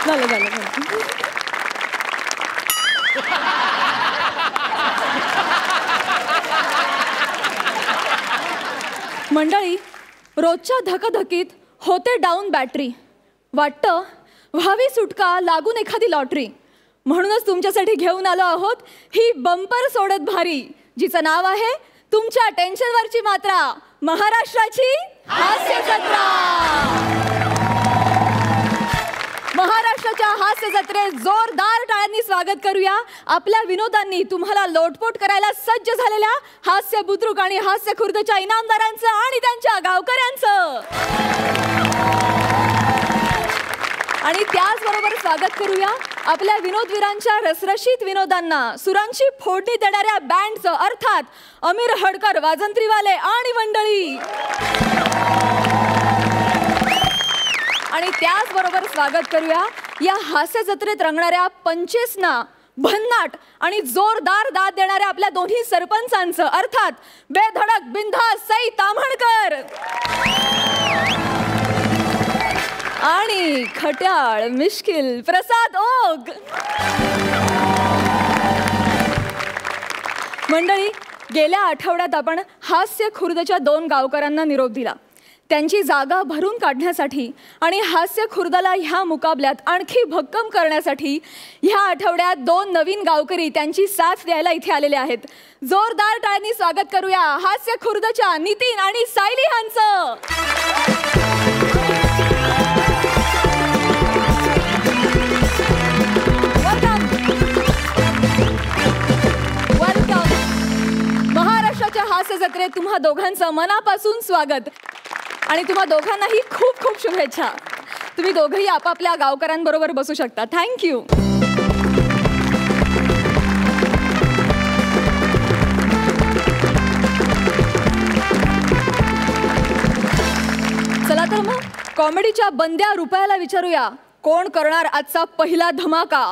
झालं झालं. मंडळी, रोजच्या धकाधकीत होते डाऊन बॅटरी. वाटतं व्हावी सुटका, लागून एखादी लॉटरी. म्हणूनच तुमच्यासाठी घेऊन आलो आहोत ही बंपर सोडत भारी, जिचं नाव आहे तुमच्या टेन्शनवरची मात्रा, महाराष्ट्राची हास्य जत्रा. महाराष्ट्राच्या हास्य जत्रेत जोरदार टाळ्यांनी स्वागत करूया आपल्या विनोदांनी तुम्हाला लोटपोट करायला सज्ज झालेल्या हास्य बुद्रुक आणि हास्य खुर्दच्या इनामदारांचं आणि त्यांच्या गावकऱ्यांचं. आणि त्याचबरोबर स्वागत करूया आपल्या विनोदवीरांच्या रसरशीत विनोदांना, सुरांची फोडणी देणाऱ्या बँडचं, अर्थात अमीर हडकर वाजंत्रीवाले आणि मंडळी. आणि त्याचबरोबर स्वागत करूया या हास्य जत्रेत रंगणाऱ्या पंचेसना, भन्नाट आणि जोरदार दाद देणाऱ्या आपल्या दोन्ही सरपंचांचं, अर्थात बेधडक बिनधास्त सई ताम्हणकर आणि खट्याळ मिश्किल प्रसाद ओग. मंडळी, गेल्या आठवड्यात आपण हास्य खुर्दच्या 2 गावकऱ्यांना निरोप दिला. त्यांची जागा भरून काढण्यासाठी आणि हास्य खुर्दला ह्या मुकाबल्यात आणखी भक्कम करण्यासाठी ह्या आठवड्यात 2 नवीन गावकरी त्यांची साथ द्यायला इथे आलेले आहेत. जोरदार टाळ्यांनी स्वागत करूया हास्य खुर्दच्या नितीन आणि सायली यांचं. वेलकम. महाराष्ट्राच्या हास्य जत्रेत तुम्हा दोघांचं मनापासून स्वागत आणि तुम्हा दोघांनाही खूप खूप शुभेच्छा. तुम्ही दोघंही आपापल्या गावकऱ्यांबरोबर बसू शकता. थँक्यू. चला तर मग कॉमेडीच्या बंद्या रुपयाला विचारूया, कोण करणार आजचा पहिला धमाका.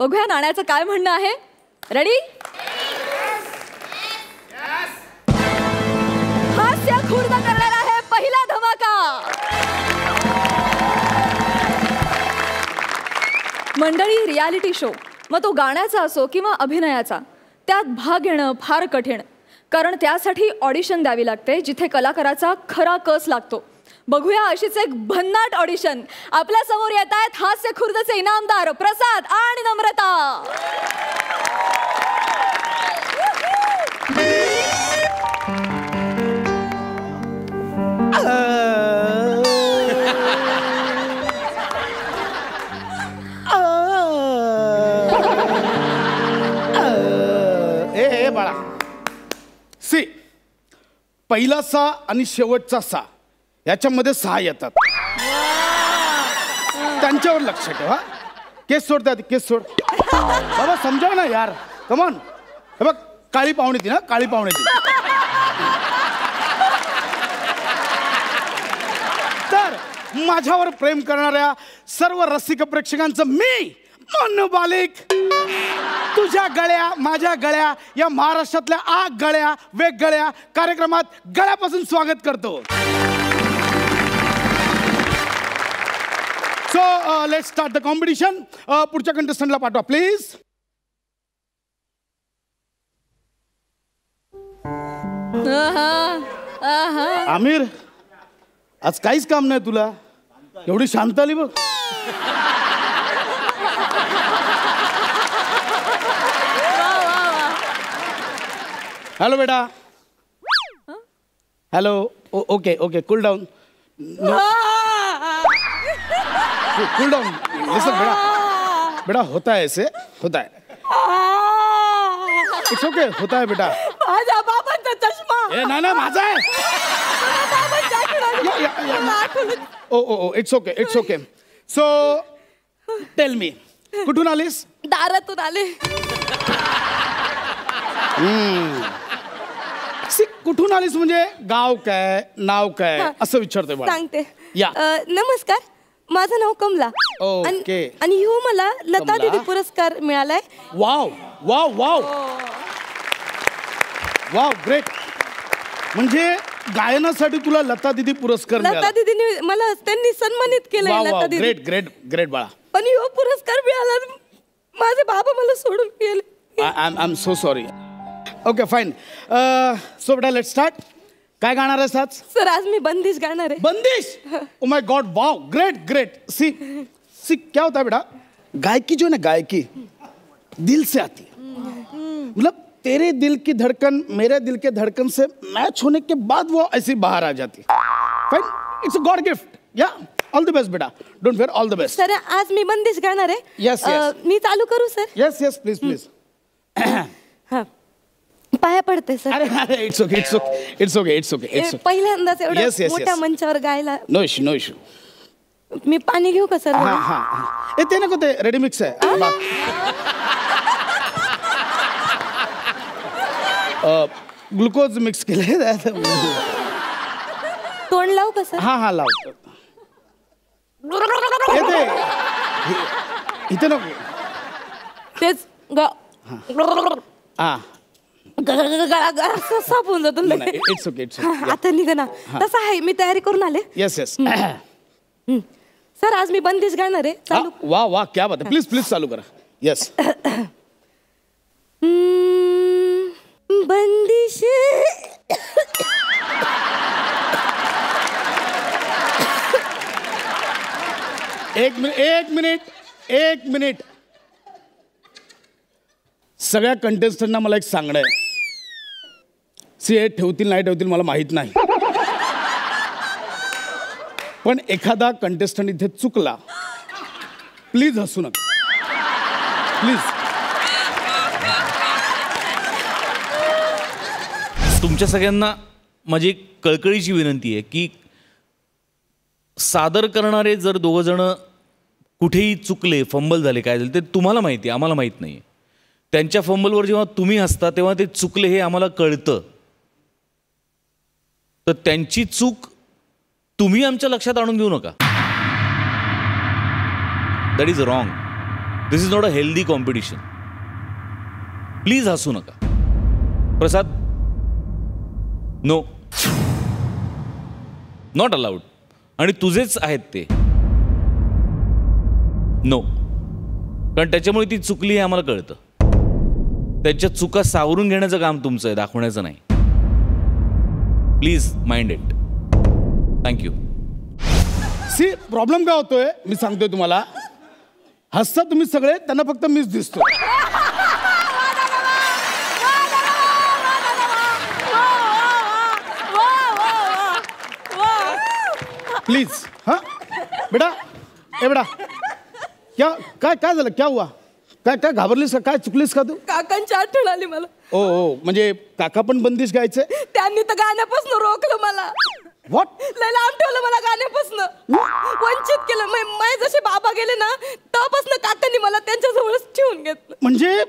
बघूया नाण्याचं काय म्हणणं आहे. रेडी? हास्य खुर्द करणार आहे पहिला धमाका. मंडळी, रियालिटी शो, मग तो गाण्याचा असो किंवा अभिनयाचा, त्यात भाग घेणं फार कठीण, कारण त्यासाठी ऑडिशन द्यावी लागते जिथे कलाकाराचा खरा कस लागतो. बघूया अशीच एक भन्नाट ऑडिशन. आपल्या समोर येत आहेत हास्य खुर्दचे इनामदार प्रसाद आणि नम्रता. ए बाळा, सी, पहिला सा आणि शेवटचा सा याच्यामध्ये 6 येतात. त्यांच्यावर लक्ष ठेवा. केस सोडतात, केस सोड बाबा, समजाव ना यार. कमॉन. हे बघ, काळी पाहुणे ती ना, काळी पाहुणे ती. तर माझ्यावर प्रेम करणाऱ्या सर्व रसिक प्रेक्षकांचं मी मन्नू बालिक तुझ्या गळ्या माझ्या गळ्या या महाराष्ट्रातल्या 8 गळ्या वेगगळ्या कार्यक्रमात गळ्यापासून स्वागत करतो. So let's start the competition. पुढच्या कंटेस्टंटला पाठवा प्लीज. आमिर, आज काहीच काम नाही तुला, एवढी शांत आली बघ. हॅलो बेटा. Hello. Okay okay, cool down. Cool down. Listen बेटा, बेटा होता है ऐसे, होता है. इट्स ओके, होता है बेटा. माझ्या बाबांचा चष्मा. ए ना ना, माझा आहे. Oh oh oh, it's okay, it's okay. So tell me, कुठून आलीस? दारातून आले. कुठून आलीस म्हणजे गाव काय, नाव काय असं विचारतोय बाळा. सांगते. या. नमस्कार, माझं नाव कमला. ओके. आणि ह्यो मला लता दीदी पुरस्कार मिळालाय. Wow wow wow wow, great. म्हणजे गायनासाठी तुला लता दीदी पुरस्कार लता मिळाला. दीदीने मला त्यांनी सन्मानित केलंय. लता दीदी ग्रेट ग्रेट ग्रेट बाळा. पण ह्यो पुरस्कार मिळाला माझे बाबा मला सोडून गेले. I am so sorry. Okay fine. So बेटा लेट स्टार्ट. काय गाणार आहेस आज? सर आज मी बंदिश गाणार आहे. बंदिश. Oh my god wow great great. सी सी क्या होता है बेटा, गायकी जो है ना गायकी दिल से आती है. मतलब तेरे दिल की धड़कन मेरे दिल के धड़कन से मैच होने के बाद वो ऐसी बाहर आ जाती है. Fine, it's a God gift. या ऑल द बेस्ट बेटा. Don't fair. All the best. Sir आज मी बंदिश गाणार आहे. Yes, yes. मी चालू करू sir? Yes yes please please. हा पाया पडते सर. अरे अरे it's okay it's okay it's okay it's okay it's okay. पहिल्यांदाच Yes, एवढ्या yes, मोठ्या yes. मंचावर गायला. No issue no issue. मी पाणी घेऊ का सर? हाँ हाँ ये ते नको ते रेडी मिक्स आहे. ग्लुकोज मिक्स केले. तोंड लावू का सर? हा हा लाव. येते इथे नको. तेच हा सापून जातो. It's okay it's okay. आता निघा ना. तसं आहे मी तयारी करून आले. Yes yes. सर आज मी बंदिश गाणार आहे. चालू. वाह वाह क्या बात है. प्लीज प्लीज चालू करा. येस. बंदिश एक मिनिट एक मिनिट एक मिनिट. सगळ्या कंटेस्टंटना मला एक सांगणं आहे. सी हे ठेवतील नाही ठेवतील मला माहित नाही, पण एखादा कंटेस्टंट इथे चुकला प्लीज हसू नका. प्लीज. तुमच्या सगळ्यांना माझी एक कळकळीची विनंती आहे की सादर करणारे जर दोघं जण कुठेही चुकले, फंबल झाले, काय झाले ते तुम्हाला माहिती आहे, आम्हाला माहीत नाही. त्यांच्या फंबलवर जेव्हा तुम्ही हसता तेव्हा ते चुकले हे आम्हाला कळतं. तर त्यांची चूक तुम्ही आमच्या लक्षात आणून देऊ नका. That is wrong. This is not a healthy competition. Please हसू नका. प्रसाद, नो, नॉट अलाउड. आणि तुझेच आहेत ते. नो, कारण त्याच्यामुळे ती चुकली हे आम्हाला कळतं. त्यांच्या चुका सावरून घेण्याचं काम तुमचं आहे, दाखवण्याचं नाही. Please mind it. Thank you. See problem काय होतोय मी सांगतोय तुम्हाला. हसता तुम्ही सगळे, त्यांना फक्त मीच दिसतो. प्लीज. हाँ बेटा, ए बेटा, क्या काय काय झालं, क्या हुआ, काय काय घाबरलीस का, काय चुकलीस का तू? काकांची आठवण आली मला. ओ ओ म्हणजे काका पण बंदिश गायचे? त्यांनी तर गाण्यापासून रोखलं मला. व्हॉट? लय लांब ठेवलं मला गाण्यापासून, वंचित केलं. माझे जसे बाबा गेले ना तेव्हापासून काकांनी मला त्यांच्या जवळच ठेवून घेतलं. म्हणजे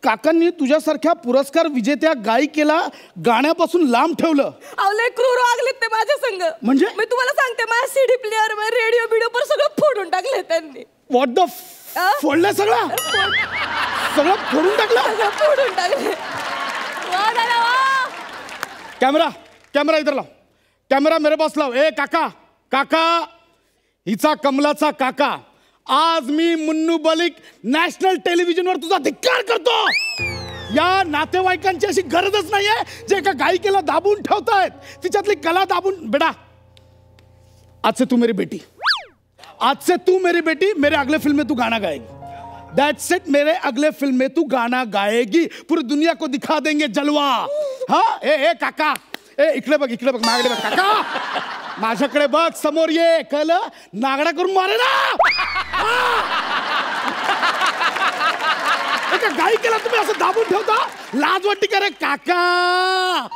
काकांनी तुझ्यासारख्या पुरस्कार विजेत्या गायिकेला गाण्यापासून लांब ठेवलं? लय क्रूर वागलेत ते माझ्या संग. म्हणजे मी तुम्हाला सांगते, माझ्या सीडी प्लेअर, रेडिओ बिडिओ पर सगळं फोडून टाकले त्यांनी. व्हॉट द फोडलं सगळं? सगळं फोडून टाकलं? फोडून टाकले. कॅमेरा कॅमेरा इधर लाव. कॅमेरा मेरे पास लाव. ए काका, काका, हिचा कमलाचा काका, आज मी मुन्नू मलिक नॅशनल टेलिव्हिजनवर तुझा धिक्कार करतो. या नातेवाईकांची अशी गरजच नाहीये जे एका गायिकेला दाबून ठेवतायत, तिच्यातली कला दाबून. बेटा, आज से तू मेरी बेटी, आज से तू मेरी बेटी, मेरे अगले फिल्म में तू गाना गाएगी. That's it. मेरे अगले फिल्म में तू गाना गाएगी, पूरी दुनिया को दिखा देंगे जलवा. हाँ ए काका, ए इकडे बघ, इकडे बघ, माझ्याकडे बघ काका, माझ्याकडे बघ, समोर ये. कळलं? नागडा करून मारे ना. एका गायिकेला तुम्ही असं दाबून ठेवता, लाज वाटते का रे काका?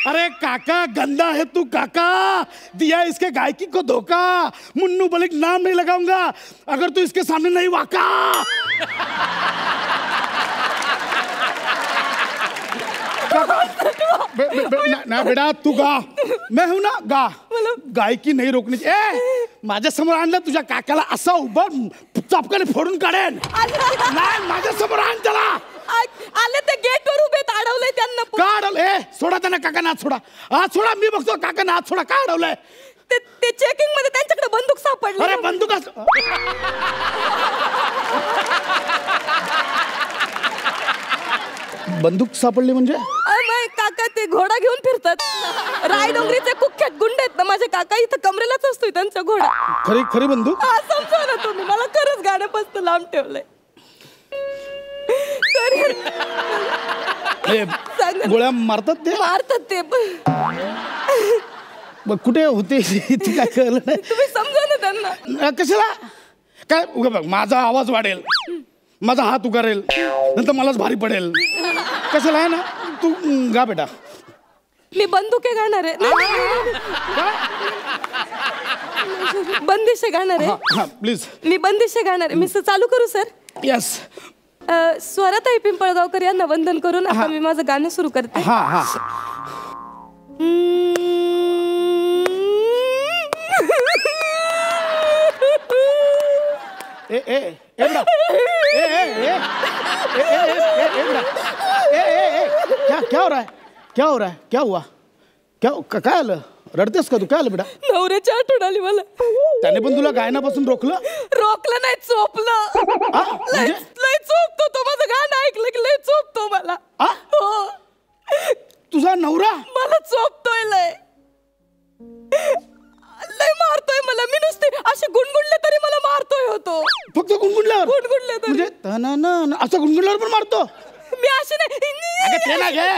अरे काका, गंदा है तू काका, दिया इसके गायकी को धोखा. मुन्नू मलिक नाम नहीं लगाऊंगा अगर तू इसके सामने नहीं वाका. ना बेटा, तू गा, मैं हूं ना, गा. गायकी नाही रोखणी. ए माझ्या समोर आणलं तुझ्या काकाला, असा उभं चापकाने फोडून काढेन. नाही, माझ्या समोर आण त्याला. आले ते गेटवर उभे अडवलंय त्यांना. का अडवलं? ए सोडा त्यांना, काकांना हात सोडा, हात सोडा. मी बघतो काकांना हात सोडा. का अडवलंय? ते चेकिंग मध्ये त्यांच्याकडे बंदूक सापडली. अरे बंदूक बंदूक सापडली म्हणजे? माझे काका ते घोडा घेऊन फिरतात. रायडोंगरीचे कुख्यात गुंड आहेत ना माझे काका. इथं कमरेलाच असतोय त्यांचा घोडा. खरी खरी बंदूक? हा, समजा ना तुम्ही. मला खरंच गाण्यापासून लांब ठेवलंय. गोळ्या मारतात ते? मारतात ते. कुठे होते ते काय कळलं नाही. तुम्ही समजा ना त्यांना. कशाला काय? उगा बघ, माझा आवाज वाढेल, माझा हात उगारेल, नंतर मलाच भारी पडेल. कशाला आहे ना. तू गा बेटा. मी बंदुके गाणार आहे. बंदिशे गाणार आहे. प्लीज. मी बंदिशे गाणार आहे. मी चालू करू सर? यस. स्वराताई पिंपळगावकर यांना वंदन करून आता मी माझं गाणं सुरू करते. हा हा. ए ए ए बेटा, ए ए ए ए ए ए बेटा, ए ए ए क्या हो रहा है? क्या हो रहा है? क्या हुआ? काय आलं? रडतेस का तू? काय आलं बेटा? नवऱ्याची आठवण आली मला. त्याने पण तुला गायनापासून रोखलं? रोखलं नाही, चोपलं. लय चोपतो तो. माझं गाणं ऐकलं की लय चोपतो मला. हो. तुझा नवरा मला चोपतोय. लय मारतोय मला. मी नुसते असे गुणगुणले तरी मला मारतोय होतो. फक्त गुणगुणल्यावर? गुणगुणले तर म्हणजे असं गुणगुणल्यावर पण मारतो? मी असे नाही. ते ना घे.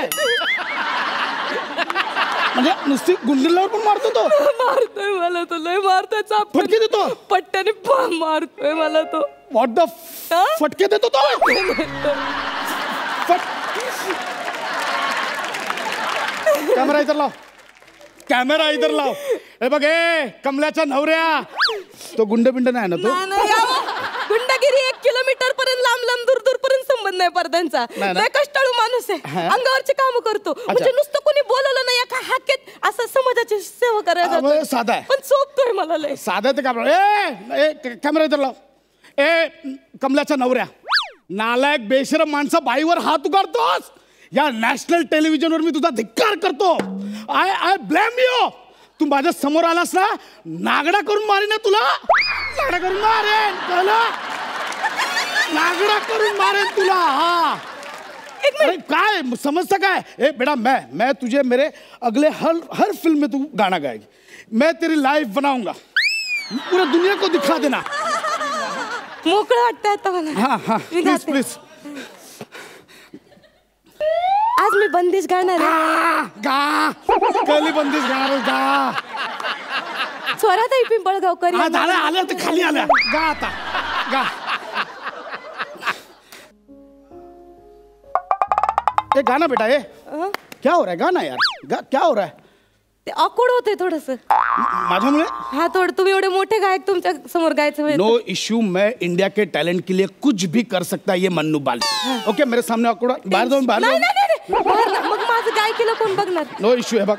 म्हणजे नुसती गुंडीलावर पण मारतो तो? मारतोय मला तो. लय मारतोय. फटके देतो? पट्ट्याने मारतोय मला तो. व्हॉट द फटके देतो तो? कॅमेरा इधर लाव. कॅमेरा इधर लाव. हे बघ, हे कमल्याच्या नवऱ्या. तो गुंड बिंड नाही ना तो? गुंडगिरी 1 किलोमीटर पर्यंत लांब दूर दूर पर्यंत संबंध नाही परदांचा. लय कष्टाळू माणूस आहे. अंगावरचे काम करतो. म्हणजे नुसतं कोणी बोलवलं नाही एका हाकेत असं समाजाची सेवा करायचं. साधा आहे पण चोपतोय मला लय. साधा ते काम. ए कॅमेरा इधर लाव. ए कमल्याच्या नवऱ्या, नालायक बेशरम माणसा, बाईवर हात उगारतोस. या नॅशनल टेलिव्हिजनवर मी तुझा धिक्कार करतो. I blame you. तू माझ्या समोर आलास ना, नागडा करून मारेन ना तुला. नागडा करून मारेन. नागडा करून मारेन तुला. हा. अरे काय समझता काय? ए बेटा, मैं तुझे मेरे अगले हर फिल्म में तू गाना गाएगी. मैं तेरी लाइफ बनाऊंगा. पूरा दुनिया को दिखा देना. मोकळं वाटतंय आता मला. हाँ हाँ प्लीज प्लीज. आज मी बंदिश गाणार आहे. गा. कली बंदिश गाणार गा. स्वराताई पिंपळगावकर. आल्या तर खाली आल्या. गा आता. गा. ए गाना बेटा. ए क्या हो रहा है? गाना यार. गा. क्या हो रहा है? ते ऑकवर्ड होते थोडस माझ्यामुळे. हा, थोडं. तुम्ही एवढे मोठे गायक तुमच्या समोर गायचं. No issue. मैं इंडिया के टैलेंट के लिए कुछ भी कर सकता है ये मन्नू बाल. ओके मेरे सामने ऑकवर्ड. बाहेर जाऊन बाहेर जाऊन. मग माझं गायकीला कोण बघणार? No issue. हे बघ,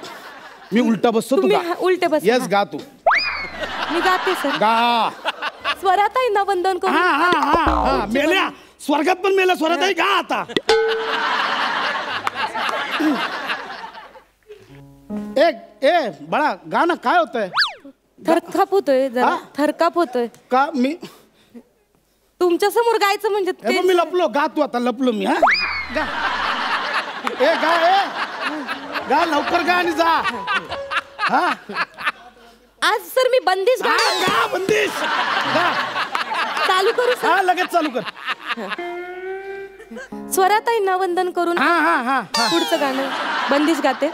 मी उलटा बसतो. तू गा. उलटे बस. येस गा तू. मी गाते सर. गा. स्वराताईंना वंदन करून. हा हा हा हा. मेल्या स्वर्गात पण मेल्या. स्वराताई गा आता. ए बळा गाणं काय होतंय? थरकाप होतोय जरा. थरकाप होतोय का? मी तुमच्या समोर गायचं म्हणजे मी लपलो. गा तू आता. लपलो मी. हा गा. ए गा. गा लवकर गा आणि जा. हा. आज सर मी बंदिश गा. बंदिश गा. चालू करू सर? हा लगेच चालू कर. स्वराताईंना वंदन करून हा हा हा. पुढचं गाणं बंदिश गाते.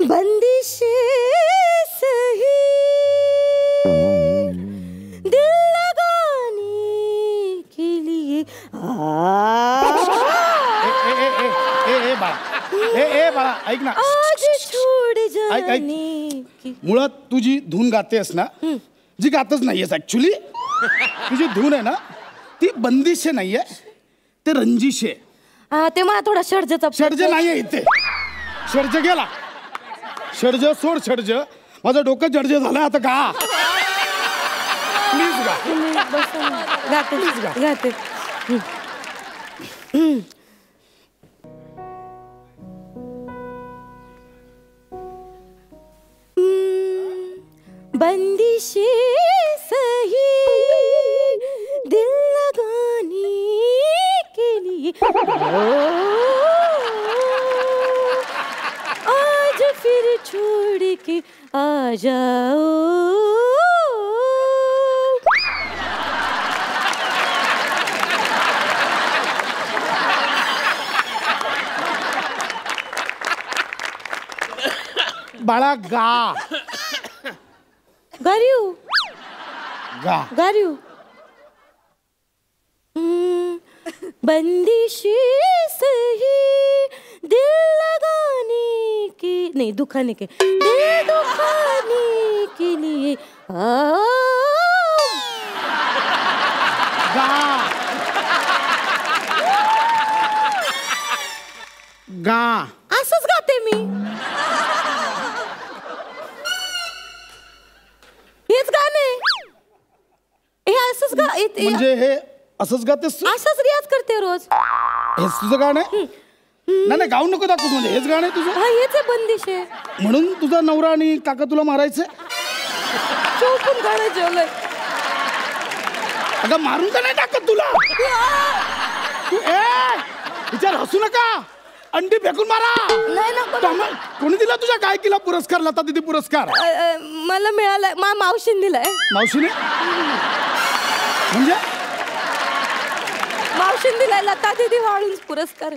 बंदिशे सही दिल लगाने के लिए. ए बाळा ऐक ना. आज छोड़ जाने की. मुळात तू जी धून गातेस ना, जी गातच नाहीयेस ऍक्च्युली. तुझी धून आहे ना, ती बंदिश नाहीये, ते रंजिश आहे. ते मला थोडा षडजचा. षडज नाहीये इथे. षडज गेला. षडज सोड. षडज माझं डोकं जडज झालं आता. गा प्लीज गा. तुम्ही बसा ना. गाते गाते. बंदिशे सही दिल लगाने के लिए आज फिर छोड़ के आ जाओ. बाळा गा. गारियो गा. गारियो. बंदिशे सही दिल लगाने के नहीं दुखाने के दिल दुखाने के लिए गा. गा. असंच गाते मी. हेच गाणे हे असंच गा म्हणजे हे असंच गातेस तू? असंच रियाज करते रोज. हेच तुझं गाणं आहे? नाही गाऊन नको दाखवूस. म्हणजे हेच गाणं आहे तुझं? हा हेच आहे बंदिश आहे. म्हणून तुझा नवरा आणि काका तुला मारायचंय? चौकून गाणं जेवलंय. अगं मारून का नाही टाकत तुला? तू विचार हसू नका. अंडी फेकून मारा. नाही ना कोणी दिला तुझ्या गायकीला पुरस्कार? लता दीदी पुरस्कार मला मिळालाय. मावशीने दिलाय. मावशीने म्हणजे मावशीने दिलाय लता दीदी वाळून पुरस्कार.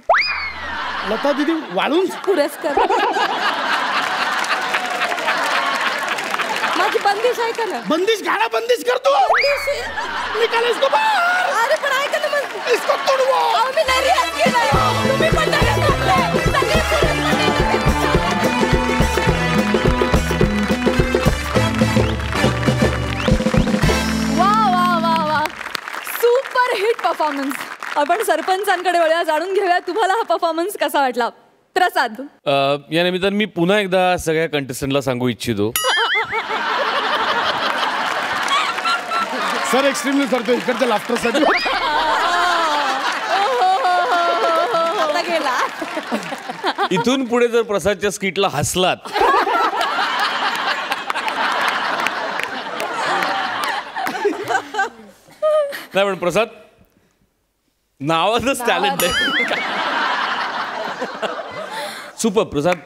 लता दीदी वाळून पुरस्कार. माझी बंदिश आहे का ना? बंदिश गाणं बंदिश करतो. निकाल इसको बाहर. अरे पण ऐका ना मग. इसको तोडवो. मी नाही रियाज केलाय. तुम्ही पण नाही सुपर हिट परफॉर्मन्स. आपण सरपंचांकडे वळूया. जाणून घेऊया तुम्हाला हा परफॉर्मन्स कसा वाटला. प्रसाद. या निमित्तानं मी पुन्हा एकदा सगळ्या कंटेस्टंटला सांगू इच्छितो सर एक्स्ट्रीमली करतो इकडच्या लाफ्टरसाठी. गेला. इथून पुढे जर प्रसादच्या स्किटला हसलात नाही पण प्रसाद नावाचंच टॅलेंट आहे. सुपर प्रसाद.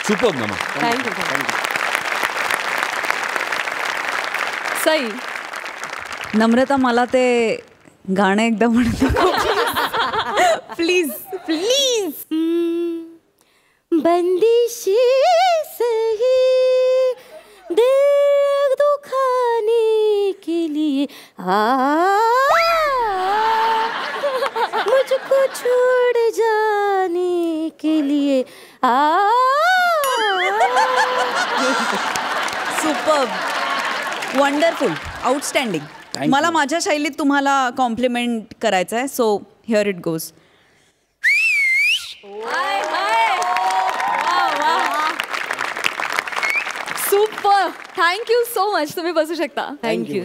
सुपर ना. थँक्यू. सई. नम्रता मला ते गाणं एकदा म्हणतो प्लीज प्लीज. बंदिशी सही दिल दुखाने के लिए मुझको छोड़ जाने के लिए सुपर वंडरफुल आउटस्टँडिंग. मला माझ्या शैलीत तुम्हाला कॉम्प्लिमेंट करायचं आहे. So here it goes. Super. Thank you so much. तुम्ही बसू शकता. थँक्यू.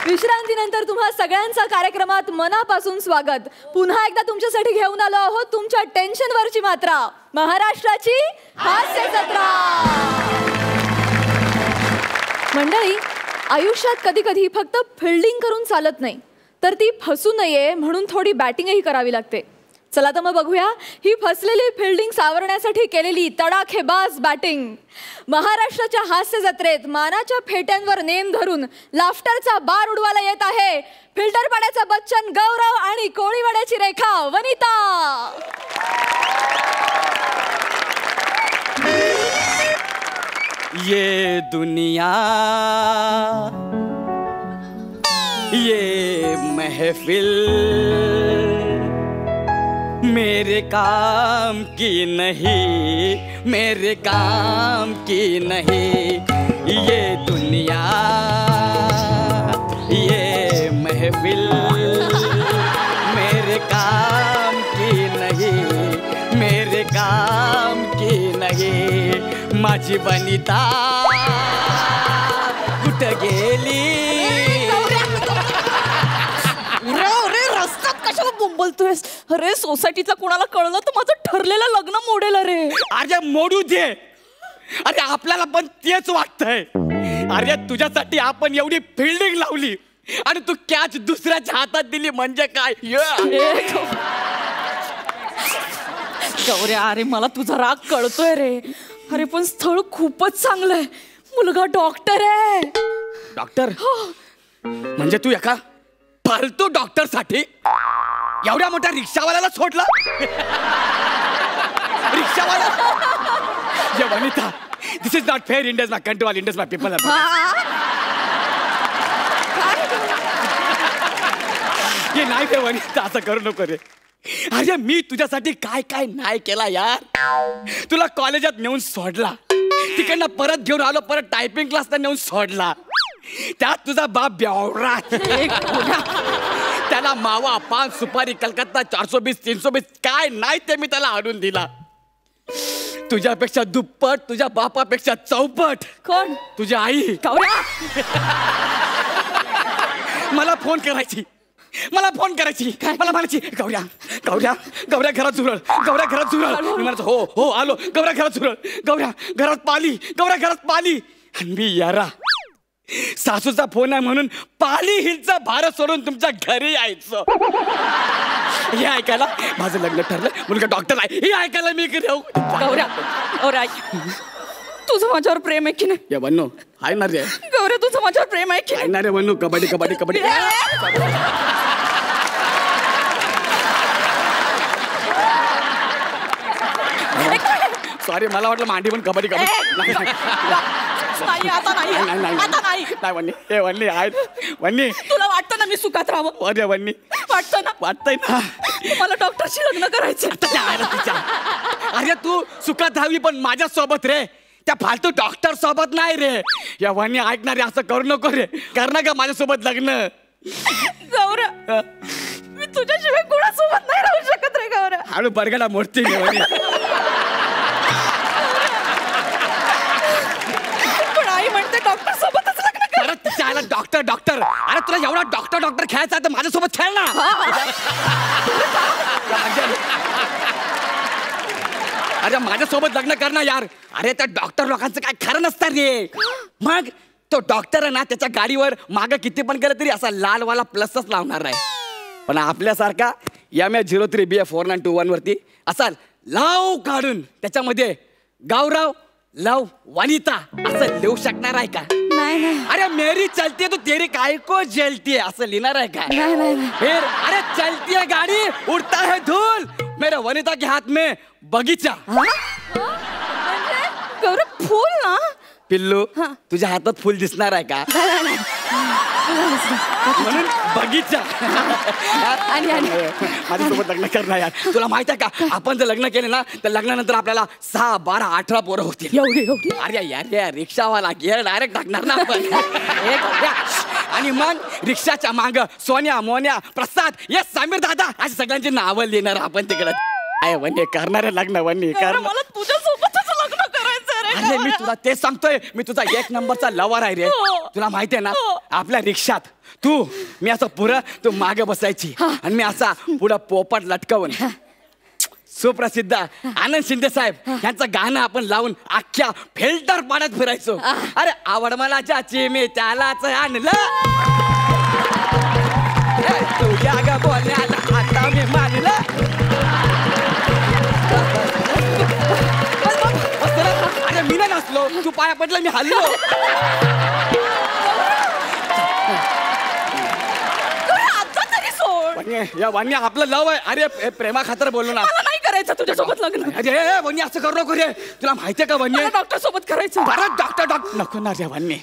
विश्रांतीनंतर तुम्हा सगळ्यांचा कार्यक्रमात मनापासून स्वागत. पुन्हा एकदा तुमच्यासाठी घेऊन आलो आहोत तुमच्या टेन्शनवरची मात्रा. महाराष्ट्राची हास्य जत्रा. मंडळी, आयुष्यात कधी कधी फक्त फिल्डिंग करून चालत नाही, तर ती फसू नये म्हणून थोडी बॅटिंगही करावी लागते. चला तर मग बघूया ही फसलेली फिल्डिंग सावरण्यासाठी केलेली तडाखेबाज बॅटिंग. महाराष्ट्राच्या हास्य जत्रेत मानाच्या फेट्यांवर नेम धरून लाफ्टरचा बार उडवायला येत आहे फिल्टर पाड्याचा बच्चन गौरव आणि कोळीवाड्याची रेखा वनिता. ये दुनिया ये महफिल मेरे काम की नहीं, मेरे काम की नहीं. ये दुनिया महफिल मेरे काम की नहीं, मेरे काम की नाही. माझी वनिता कुठं गेली? अरे रस्त्यात कशाला बोंबलतोयस? अरे सोसायटीचा कोणाला कळलं तर माझं ठरलेलं लग्न मोडेल. अरे अरे मोडू दे. अरे आपल्याला पण तेच वाटतंय. अरे तुझ्यासाठी आपण एवढी फिल्डिंग लावली आणि तू कॅच दुसऱ्याच्या हातात दिली म्हणजे काय? गौऱ्या, अरे मला तुझा राग कळतोय रे. अरे पण स्थळ खूपच चांगलंय. मुलगा डॉक्टर आहे. डॉक्टर? म्हणजे तू एका फालतू डॉक्टर साठी एवढ्या मोठ्या रिक्षावाल्याला सोडला? रिक्षावाला? ये Vanita, this is not fair. India is my country, all India is my people. हे नाही रे वनिता, असं करू नको रे. अरे मी तुझ्यासाठी काय काय नाही केला यार. तुला कॉलेजात नेऊन सोडला, तिकडनं परत घेऊन आलो, परत टायपिंग क्लासला नेऊन सोडला. त्यात तुझा बाप बेवडा, त्याला मावा, पान, सुपारी, कलकत्ता, 420, 320 काय नाही ते मी त्याला आणून दिला. तुझ्यापेक्षा दुप्पट, तुझ्या बापापेक्षा चौपट. कोण? तुझी आई. मला फोन करायची, मला फोन करायची, मला म्हणायची गौऱ्या गौऱ्या गौऱ्या घरात झुरळ, गौऱ्या घरात झुरळ. मी म्हणायचो हो हो आलो. गौऱ्या घरात झुरळ, गौऱ्या घरात पाली, गौऱ्या घरात पाली. आणि मी यारा सासूचा फोन आहे म्हणून पाली हिलचा भार सोडून तुमच्या घरी यायचं. हे ऐकायला माझं लग्न ठरलं, मुलगा डॉक्टर आहे, हे ऐकायला मी इकडे येऊ. गौऱ्या, गौऱ्या तुझं माझ्यावर प्रेम आहे की नाही? या वन्नू आहे ना रे. गौऱ्या तुझं माझ्यावर प्रेम आहे की आहे ना रे वन्नू. कबड्डी कबड्डी कबड्डी. सॉरी, मला वाटलं मांडी पण कबड्डी कबड्डी. नाही, आता नाही, आता नाही. नाही वन्नी, हे वन्नी आहे वन्नी. तुला वाटतं ना मी सुखात राहावं? अरे वन्नी वाटतं ना? वाटतंय ना. मला डॉक्टरशी लग्न करायचं. अरे तू सुखात राहावी पण माझ्या सोबत रे, त्या फालतू डॉक्टर सोबत नाही रे. या वन्नी ऐकणार रे, असं करू नको रे. करणार का माझ्यासोबत लग्न? गौऱ्या, मी तुझ्याशिवाय कोणासोबत नाही राहू शकत रे. गौऱ्या हळू बरगडा मोडते वन्नी. पण आई म्हणते डॉक्टर सोबतच लग्न कर. अरे तिच्या डॉक्टर डॉक्टर. अरे तुला एवढा डॉक्टर डॉक्टर खेळायचा तर माझ्यासोबत खेळ ना. अरे माझ्यासोबत लग्न कर ना यार. अरे त्या डॉक्टर लोकांचं काय खरं नसतं रे. मग तो डॉक्टर आहे ना, त्याच्या गाडीवर मागं किती पण केलं तरी असा लालवाला प्लसच लावणार आहे. पण आपल्यासारखा MH03 BF4921 वरती असा लाव काढून त्याच्यामध्ये गावराव लव वनिता असं लिहू शकणार आहे का? नाही. अरे मेरी चलती है तो तेरी काय को जलती है असं लिहिणार आहे का? नाही. फिर अरे चलती है गाड़ी उड़ता है धूल, मेरे वनिता के हाथ में बगीचा. गौरव फूल ना. पिल्लू तुझ्या हातात फुल दिसणार आहे का? म्हणून बगीचा. माझ्यासोबत लग्न करणार यार. तुला माहित आहे का, आपण जर लग्न केले ना तर लग्नानंतर आपल्याला 6, 12, 18 पोरं होतील. एवढी? अरे यार रिक्षावाला गिअर डायरेक्ट टाकणार ना आपण. आणि मग रिक्षाच्या माग सोन्या, मोन्या, प्रसाद, ये समीर दादा अशी सगळ्यांची नावं लिहिणार आपण तिकडे. काय वन्नी करणार आहे लग्न? वन्नी कर. मला तुझ्यासोबतच लग्न करायचं रे. अरे मी तुला तेच सांगतोय, मी तुझा 1 नंबरचा लवर आहे रे. तुला माहितीये ना, आपल्या रिक्षात मी असं पुढं तू मागे बसायची आणि मी असा पुढं पोपट लटकवून सुप्रसिद्ध आनंद शिंदे साहेब यांचं गाणं आपण लावून अख्ख्या फिल्टर पाण्यात फिरायचो. अरे आवड मला ज्याची मी त्यालाच आणलं, तुझ्या ग बोलण्याला आता मी मानलं. अरे मी नाही नसलो, तू पाया पडलं मी हल्लो. या वन्य आपलं लव आहे. अरे प्रेमा खातर बोललो ना. मला नाही करायचं तुझ्यासोबत लग्न. अरे वन्य असं करू नको रे. तुला माहितीये का वन्य डॉक्टर सोबत करायचं. बरं डॉक्टर नको ना रे वन्य.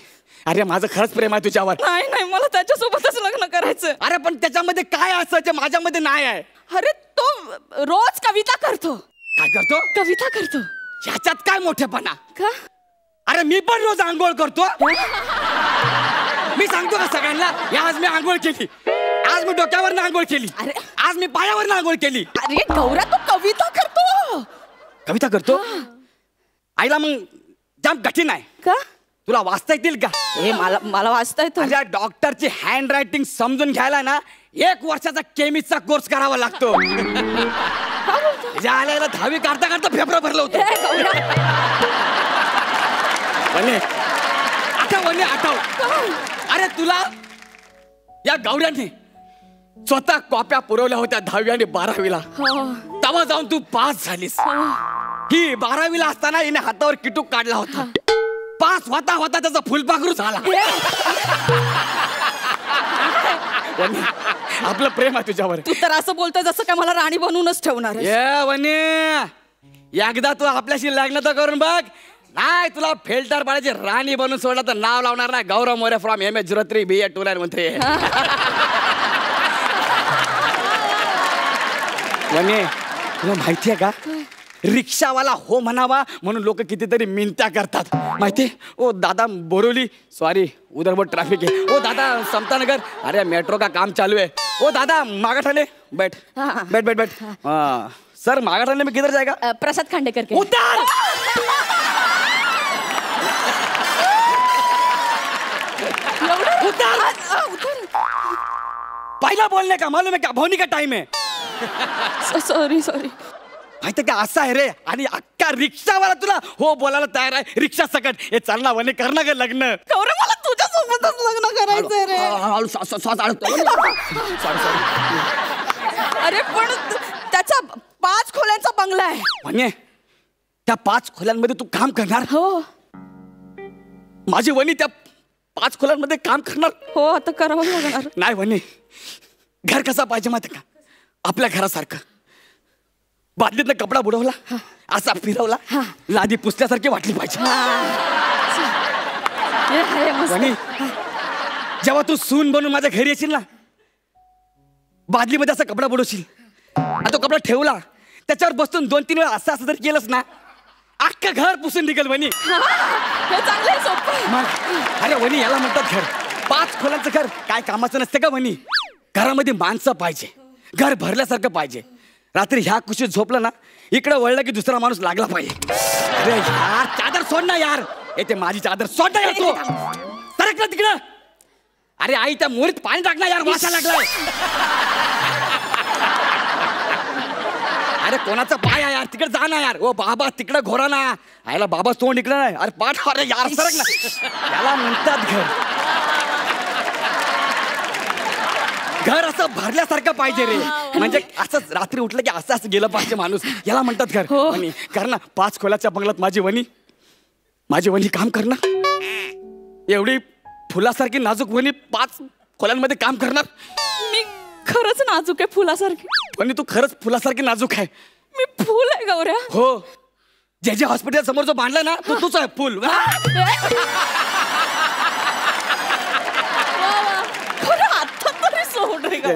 अरे माझं खरंच प्रेम आहे तुझ्यावर. नाही मला त्याच्यासोबतच लग्न करायचं. अरे पण त्याच्यामध्ये काय असं जे माझ्यामध्ये नाही आहे? अरे तो रोज कविता करतो. काय करतो? कविता करतो. ह्याच्यात काय मोठेपणा? का? अरे मी पण रोज आंघोळ करतो. मी सांगतो का सगळ्यांना, आज मी आंघोळ केली. आज मी डोक्यावर आंघोळ केली. अरे. आज मी पायावर आंघोळ केली. अरे गौऱ्या तू कविता करतो. कविता करतो. आईला मग जाम कठीण आहे. का? तुला वाचता येतील का? मला वाचता येतो. माझ्या डॉक्टरची हँड रायटिंग समजून घ्यायला ना 1 वर्षाचा केमिस्टचा कोर्स करावा लागतो. आल्याला 10वी काढता काढता फेफरा भरलं होतं. आठव. अरे तुला या गौऱ्याने स्वतः कॉप्या पुरवल्या होत्या 10वी आणि 12वीला. तेव्हा जाऊन तू पास झालीस. ही 12वीला असताना हिने हातावर किटूक काढला होता. पास होता होता त्याचा फुलपाखरू झाला. आपलं प्रेम आहे तुझ्यावर. तू तर असं बोलतोय जसं काय मला राणी बनवूनच ठेवणार. एकदा तू आपल्याशी लग्न तर करून बघ. नाही तुला फिल्टर पाडायची राणी बनून सोडला तर नाव लावणार नाही. गौरव मोरे फ्रॉम MS03 BA29 म्हणते. तुला माहितीये का रिक्षावाला हो म्हणावा म्हणून लोक कितीतरी मिनत्या करतात माहिती. ओ दादा बोरोली सॉरी उधर बहुत ट्रैफिक है. ओ दादा समतानगर अरे मेट्रो का काम चालू है. ओ दादा मागाठाणे बैठ बैठ बैठ बैठ. सर मागाठाणे में किधर जाएगा? प्रसाद खांडेकर के. उतर. पहला बोलने का मालूम है क्या? भोनी का टाइम है. सॉरी माहिती का असं आहे रे. आणि अख्खा रिक्षावाला तुला हो बोलायला तयार आहे. रिक्षा सकट हे चालना वने करणार का लग्न? गौरव मला तुझ्या सोबतच लग्न करायचंय रे. अरे पण त्याचा 5 खोल्यांचा बंगला आहे. म्हणजे त्या 5 खोल्यांमध्ये तू काम करणार? हो. माझी वनी त्या 5 खोल्यांमध्ये काम करणार? हो आता करावं लागणार. नाही वनी घर कसा पाहिजे माहिती का? आपल्या घरासारखं. बादलीतनं कपडा बुडवला असा फिरवला लादी पुसल्यासारखी वाटली पाहिजे. वनी जेव्हा तू सून बनून माझ्या घरी येशील ना बादलीमध्ये असा कपडा बुडवशील आणि तो कपडा ठेवला त्याच्यावर बसून 2-3 वेळा असं असं जर केलंस ना अख्खं घर पुसून निघेल वनी. अरे वनी याला म्हणतात घर. 5 खोल्यांचं घर काय कामाचं नसतं का वनी? घरामध्ये माणसं पाहिजे. घर भरल्यासारखं पाहिजे. रात्री ह्या कुशीत झोपलं ना इकडे वळलं की दुसरा माणूस लागला पाहिजे. अरे यार चादर सोड ना यार. येते माझी चादर सोड ना यार. तू सरक ना तिकडं. अरे आई त्या मोरीत पाणी टाक ना यार. वासा लागलाय. अरे कोणाचा पाय आहे यार तिकडे जा ना यार. ओ बाबा तिकडे घोरा ना. आयला बाबा तोंड इकडे नाही. अरे पाठ अरे यार सरक ना. याला म्हणतात घर. घर असं भरल्यासारखं पाहिजे रे. म्हणजे असंच रात्री उठलं की असं असं गेलं पाहिजे माणूस. याला म्हणतात घर. वनी कर ना 5 खोल्याच्या बंगल्यात माझी वनी काम करणार. एवढी फुलासारखी नाजूक वनी 5 खोल्यांमध्ये काम करणार. मी खरंच नाजूक आहे फुलासारखी. वनी तू खरंच फुलासारखी नाजूक आहे. मी फुल आहे गौऱ्या. हो जे हॉस्पिटल समोर जो बांधला ना तो तूच आहे फुल.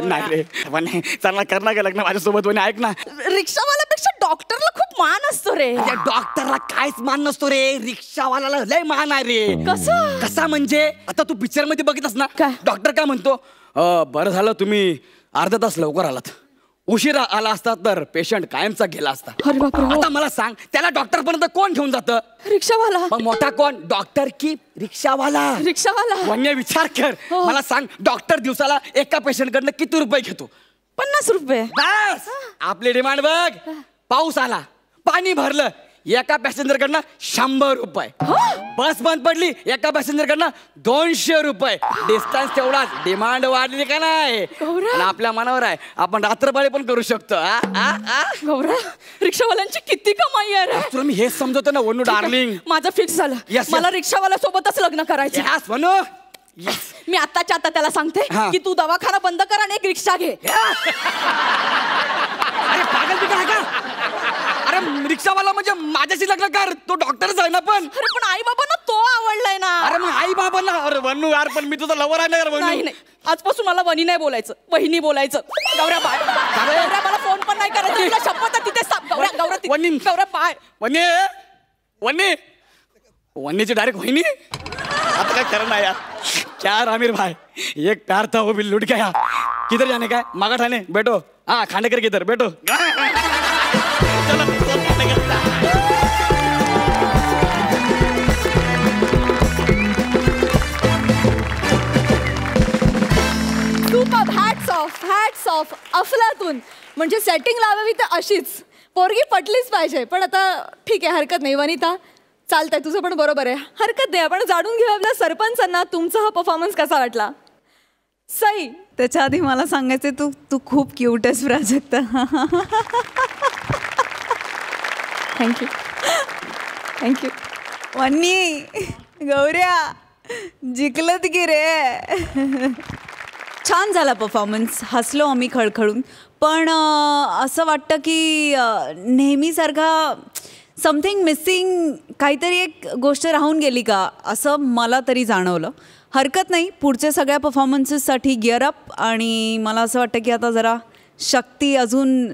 नाही रे वनी चालना करणार का लग्न माझ्यासोबत? वनी ऐक ना रिक्षावाल्यापेक्षा डॉक्टरला खूप मान असतो रे. त्या डॉक्टरला काहीच मान नसतो रे. रिक्षावाल्याला लय मान आहे रे. कसा म्हणजे आता तू पिक्चर मध्ये बघितलंस ना काय? डॉक्टर काय म्हणतो? बरं झालं तुम्ही अर्धा तास लवकर आलात. उशिरा आला असता तर पेशंट कायमचा गेला असता. अरे बापरे. आता मला सांग त्याला डॉक्टर पर्यंत कोण घेऊन जातं? रिक्षावाला. मग मोठा कोण? डॉक्टर की रिक्षावाला? रिक्षावाला. वन्य विचार कर. मला सांग डॉक्टर दिवसाला एका पेशंट कडनं किती रुपये घेतो? 50 रुपये. बस आपली डिमांड बघ. पाऊस आला पाणी भरलं एका पॅसेंजर कडनं 100 रुपये. बस बंद पडली एका पॅसेंजर कडनं 200 रुपये. डिस्टन्स तेवढाच. डिमांड वाढली का नाही? आणि आपल्या मनावर आहे. आपण रात्रपाळी पण करू शकतो. गौऱ्या रिक्षावाल्यांची किती कमाई आहे रे. तुला मी हेच समजवतो ना वनू डार्लिंग. माझं फिक्स झालं. मला रिक्षावाल्या सोबतच लग्न करायचं. वनू मी आत्ताच्या आता त्याला सांगते की तू दवाखाना बंद कर आणि एक रिक्षा घे. अरे पागल बिगल आहे का? अरे रिक्षावाला म्हणजे माझ्याशी लग्न कर. तो डॉक्टरच आहे ना. पण अरे पण आई बाबांना तो आवडलाय ना. अरे मग आई बाबांना. अरे वनू यार पण मी तुझा लवर आहे ना यार वनू. नाही आजपासून मला वनी नाही बोलायचं वहिनी बोलायचं. गौऱ्या बाय. गौऱ्या मला फोन पण नाही करायचं. तुला शपथ आहे तिथे साप. गौऱ्या पाय. वन्नीची डायरेक्ट वहिनी. आता काय करना यार. क्या आमिर भाई एक प्यार था वो भी लुट गया. किधर जाने का है? मागा ठाणे बैठो. हाँ खांडेकर किधर बैठो. चलो सुपर. हॅट्स ऑफ अफलातून. म्हणजे सेटिंग लावावी तर अशीच पोरगी पटलीच पाहिजे. पण आता ठीक आहे, हरकत नाही वनिता, चालतंय, तुझं पण बरोबर आहे, हरकत नाही. आपण जाणून घेऊ आपल्या सरपंचांना तुमचा हा परफॉर्मन्स कसा वाटला. सई, त्याच्या आधी मला सांगायचं तू तू खूप क्यूट आहेस प्राजक्ता. थँक्यू. वन्नी, गौऱ्या, जिंकलत की रे. छान झाला परफॉर्मन्स, हसलो आम्ही खळखळून. पण असं वाटतं की नेहमीसारखा समथिंग मिसिंग, काहीतरी एक गोष्ट राहून गेली का असं मला तरी जाणवलं. हरकत नाही, पुढच्या सगळ्या परफॉर्मन्सेससाठी गिअर अप. आणि मला असं वाटतं की आता जरा शक्ती अजून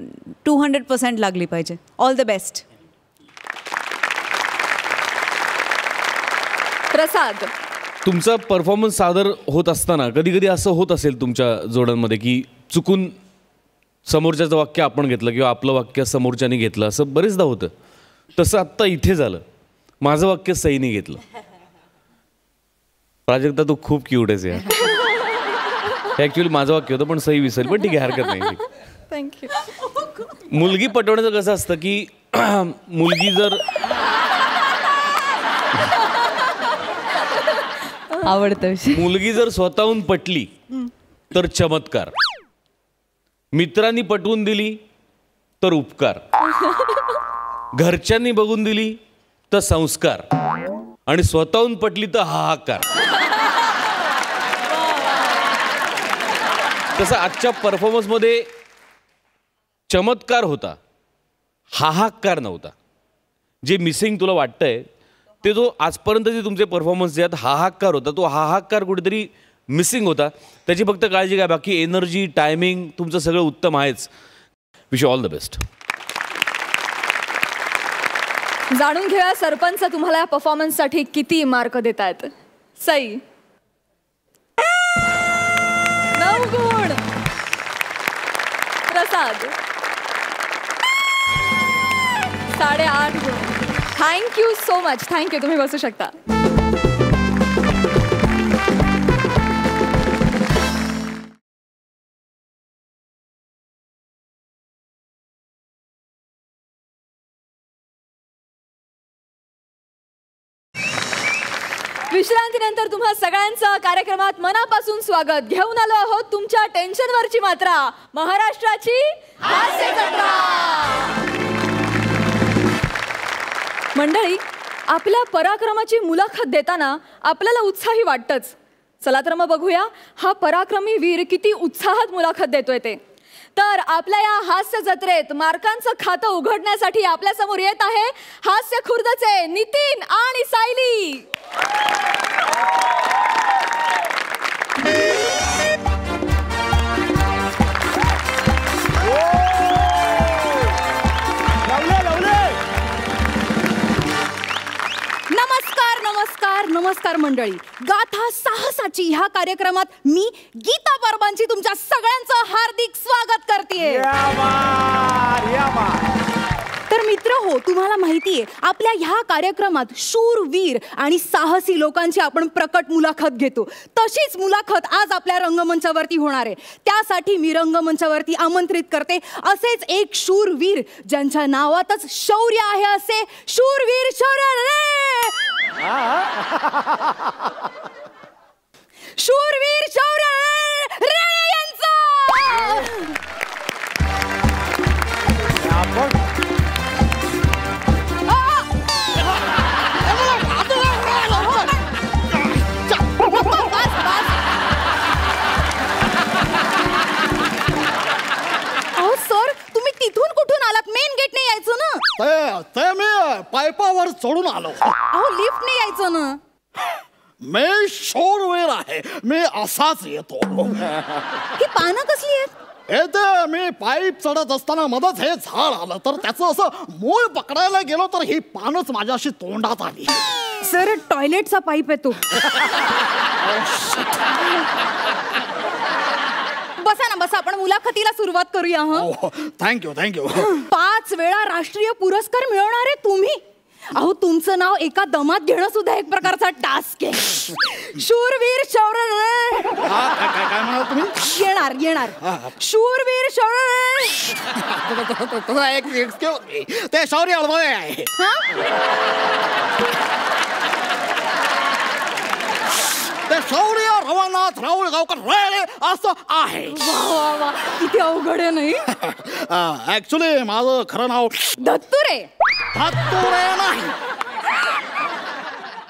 200% लागली पाहिजे. All the best. प्रसाद, तुमचा परफॉर्मन्स सादर होत असताना कधी कधी असं होत असेल तुमच्या जोड्यांमध्ये की चुकून समोरच्याचं वाक्य आपण घेतलं किंवा आपलं वाक्य समोरच्याने घेतलं, असं बरेचदा होतं. तसं आत्ता इथे झालं, माझं वाक्य सईने घेतलं. प्राजक्ता तू खूप क्यूट आहेस यार. ॲक्च्युली माझं वाक्य होतं पण सई विसरली, पण ठीक आहे, हरकत नाही. थँक्यू. मुलगी पटवण्याचं कसं असतं की मुलगी जर आवडतं. मुलगी जर स्वतःहून पटली तर चमत्कार, मित्रांनी पटवून दिली तर उपकार, घरच्यांनी बघून दिली तर संस्कार, आणि स्वतःहून पटली तर हाहाकार. तसं आजच्या परफॉर्मन्समध्ये चमत्कार होता, हाहाकार नव्हता. जे मिसिंग तुला वाटतंय ते जो आजपर्यंतचे तुमचे परफॉर्मन्स जे आहेत हाहाकार होता, तो हाहाकार कुठेतरी मिसिंग होता. त्याची फक्त काळजी घ्या, बाकी एनर्जी, टायमिंग तुमचं सगळं उत्तम आहेच. Wish all the best. जाणून घेऊया सरपंच तुम्हाला या परफॉर्मन्ससाठी किती मार्क देत आहेत. सई, 9 गुण. प्रसाद, 8.5 गुण. Thank you so much. थँक्यू. तुम्ही बसू शकता. विश्रांतीनंतर तुम्हा सगळ्यांचं कार्यक्रमात मनापासून स्वागत. घेऊन आलो आहोत तुमच्या टेन्शनवरची मात्रा, महाराष्ट्राची हास्य जत्रा. मंडळी, आपल्या पराक्रमाची मुलाखत देताना आपल्याला उत्साही वाटतंच. चला तर मग बघूया हा पराक्रमी वीर किती उत्साहात मुलाखत देतोय ते. तर आपल्या या हास्य जत्रेत मार्कांचं खातं उघडण्यासाठी आपल्या समोर येत आहे हास्य खुर्दचे नितीन आणि सायली. नमस्कार मंडळी. गाथा साहसाची ह्या कार्यक्रमात मी गीता परबांची तुमच्या सगळ्यांचं हार्दिक स्वागत करते. तर मित्र हो, तुम्हाला माहितीये आपल्या ह्या कार्यक्रमात शूरवीर आणि साहसी लोकांची आपण प्रकट मुलाखत घेतो. तशीच मुलाखत आज आपल्या रंगमंचावरती होणार आहे. त्यासाठी मी रंगमंचावरती आमंत्रित करते असेच एक शूरवीर ज्यांच्या नावातच शौर्य आहे, असे शूरवीर शौर्य शूरवीर शौर्य रे यांचा. सर, तुम्ही तिथून कुठून आलात? मेन गेट नाही यायचं ना? ते मी पायपावर चढून आलो. अहो, लिफ्ट नाही यायचं ना? मी शूरवीर आहे, मी असाच येतो. ही पानं कसली आहेत? ते मी पाईप चढत असताना मधच हे झाड आलं, तर त्याचं असं मूळ पकडायला गेलो तर ही पानच माझ्याशी तोंडात आली. सर, टॉयलेटचा पाईप येतो. बसा ना बसा, आपण मुलाखतीला सुरुवात करूया. थँक्यू 5 वेळा राष्ट्रीय पुरस्कार मिळवणारे तुम्ही. अहो तुमचं नाव एका दमात घेणं सुद्धा एक प्रकारचा टास्क आहे. शूरवीर शौर्य काय म्हणाल तुम्ही? येणार शूरवीर शौर्य. ते शौर्य अळवळे आहे. ते शौर्य रवानाथ राहुल गावकर राळे असं आहे. वा किती अवघड आहे नाही. ऍक्च्युली माझं खरं नाव दत्तुरे नाही,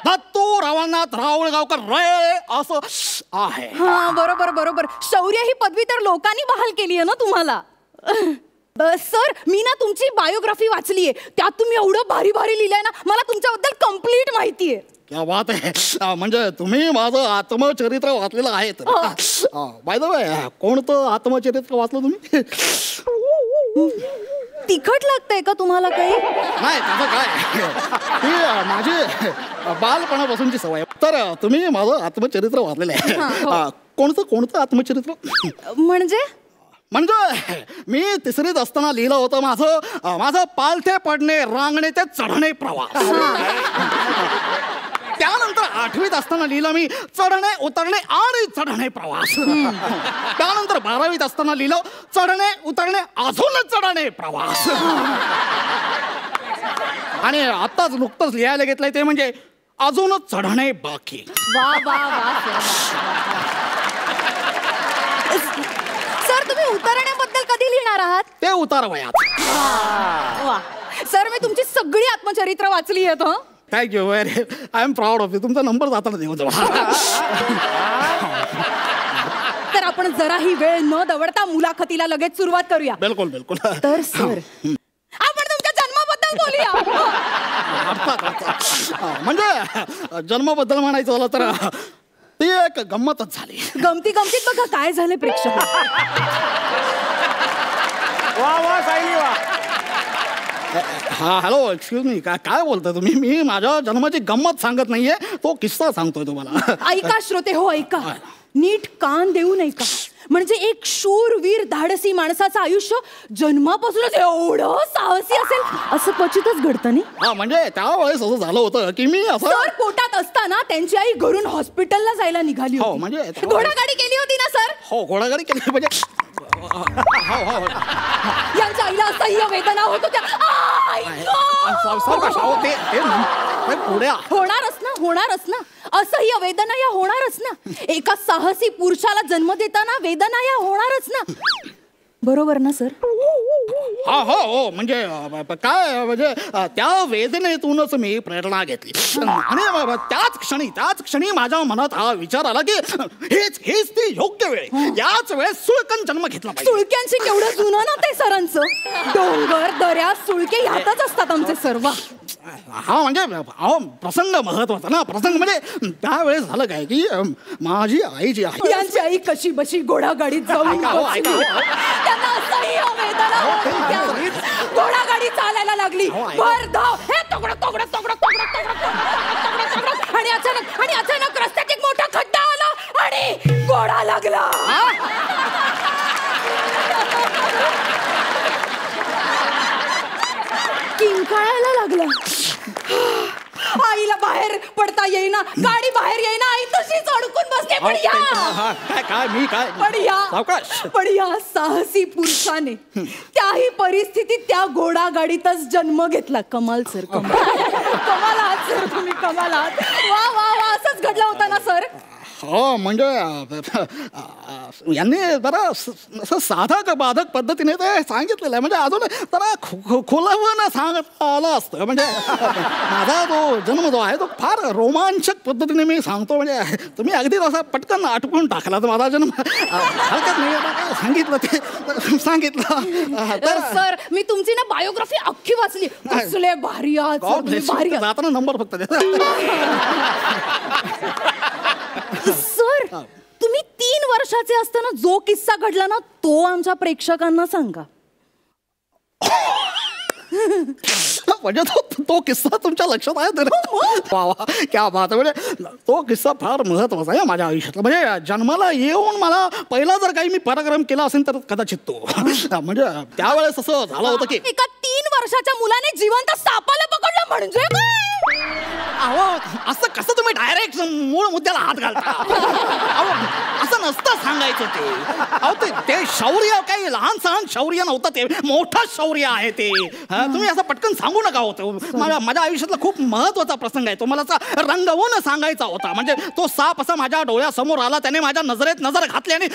दत्तू रवानाथ राहुल गावकर राळे असं आहे. हा बरोबर. शौर्य ही पदवी तर लोकांनी बहाल केली आहे ना तुम्हाला. सर मी ना तुमची बायोग्राफी वाचली आहे, त्यात तुम्ही एवढं भारी लिहिलंय ना, मला तुमच्याबद्दल कम्प्लीट माहिती आहे. क्या बात आहे. म्हणजे तुम्ही माझं आत्मचरित्र वाचलेलं आहे. बाय द वे कोणतं आत्मचरित्र वाचलं तुम्ही? तिखट लागतंय का तुम्हाला काही? नाही त्याचं काय, ती माझी बालपणापासूनची सवय. तर तुम्ही माझं आत्मचरित्र वाचलेलं आहे. कोणतं आत्मचरित्र? म्हणजे मी 3रीत असताना लिहिलं होतं माझं पालथे पडणे रांगणे ते चढणे प्रवास. त्यानंतर 8वीत असताना लिहिलं मी चढणे उतरणे आणि चढणे प्रवास. त्यानंतर 12वीत असताना लिहिलं चढणे उतरणे अजून चढणे प्रवास. आणि आत्ताच नुकतंच लिहायला घेतलंय ते म्हणजे अजूनच चढणे बाकी. वा सर तुम्ही उतरण्याबद्दल कधी लिहिणार आहात? ते उतारवयात. वा सर मी तुमची सगळी आत्मचरित्र वाचली आहेत. Thank you very, I am proud of you. तुमचा नंबर जाताना देऊ जवळ. तर आपण जराही वेळ न दवडता मुलाखतीला लगेच सुरुवात करूया. बिलकुल. तर सर आपण तुमच्या जन्माबद्दल बोलूया. म्हणजे जन्माबद्दल म्हणायचं झालं तर ती एक गंमतच झाली. गमतीत बघा काय झाले प्रेक्षक. वा सायली वा. हा हॅलो एक्सक्यूज मी, काय बोलता तुम्ही? मी माझ्या जन्माची गंमत सांगत नाहीये, तो किस्सा सांगतोय तुम्हाला. ऐका श्रोते हो, ऐका नीट कान देऊन ऐका. म्हणजे एक शूरवीर धाडसी माणसाचं आयुष्य जन्मापासूनच एवढं साहसी असेल असं क्वचितच घडतं नाही. हा म्हणजे त्यावेळेस असं झालं होतं की मी असं सर पोटात असताना त्यांची आई घरून हॉस्पिटलला जायला निघाली हो होती. म्हणजे घोडागाडी केली होती ना सर? हो घोडागाडी केली. म्हणजे यांच्या आईला असह्य वेदना होत होत्या. होणारच ना असह्य वेदना या होणारच ना. एका साहसी पुरुषाला जन्म देताना वेदना या होणारच ना. बरोबर ना सर? हो म्हणजे काय म्हणजे त्या वेदनेतूनच मी प्रेरणा घेतली. आणि त्याच क्षणी माझ्या मनात हा विचार आला की हेच ती योग्य वेळ, याच वेळेस सुळकन जन्म घेतला पाहिजे. सुळक्यांशी केवढं जुनं ना ते सरांचं. डोंगर दऱ्या सुळके ह्यातच असतात आमचे सर्व. हा म्हणजे प्रसंग महत्वाचा ना. प्रसंग म्हणजे त्यावेळेस झालं काय की माझी आई जी आहे, यांची आई कशी बशी घोडागाडीत जाऊन त्यांना असह्य वेदना होत होत्या. घोडागाडी चालायला लागली. भर धाव, हे तोगडं आणि अचानक रस्त्यात एक मोठा खड्डा आला आणि घोडा लागला. किंकाळायला लागला. आईला बाहेर पडता येईना, गाडी बाहेर येईना, आई तशीच अडकून बसते. पण या साहसी पुरुषाने त्याही परिस्थितीत त्या घोडागाडीतच जन्म घेतला. कमाल सर, कमाल आहात सर तुम्ही, कमाल आहात. वा असंच घडलं होतं ना सर? हो म्हणजे यांनी जरा असं साधक बाधक पद्धतीने ते सांगितलेलं आहे. म्हणजे अजून जरा खोलावं सांगत आलं असतं. म्हणजे माझा तो जन्म जो आहे तो फार रोमांचक पद्धतीने मी सांगतो. म्हणजे तुम्ही अगदी असा पटकन आटपून टाकला तर माझा जन्म हरकत नाही. सांगितलं ते सांगितलं. तर सर मी तुमची ना बायोग्राफी अख्खी वाचली. कसले भारी आहात भारी. जाताना नंबर फक्त सर तुम्ही 3 वर्षाचे असताना जो किस्सा घडला ना तो आमच्या प्रेक्षकांना सांगा. म्हणजे तो किस्सा तुमच्या लक्षात आहे तर वा वा क्या बात आहे. म्हणजे तो किस्सा फार महत्वाचा आहे माझ्या आयुष्यातला. म्हणजे जन्माला येऊन मला पहिला जर काही मी पराक्रम केला असेल तर कदाचित तो म्हणजे त्यावेळेस असं झालं होतं की एका 3 वर्षाच्या मुलाने जिवंत सापाला पकडलं म्हणजे अहो असं कसं तुम्ही डायरेक्ट मूळ मुद्द्याला हात घालता. अहो असं नसतं सांगायचं ते. अहो ते शौर्य काही लहान सहान शौर्य नव्हतं, ते मोठं शौर्य आहे ते. तुम्ही असं पटकन सांगू नका होतं. माझ्या आयुष्यातला खूप महत्वाचा प्रसंग आहे तो, मला असा रंगवून सांगायचा होता. म्हणजे तो साप असा माझ्या डोळ्यासमोर आला, त्याने माझ्या नजरेत नजर घातली आणि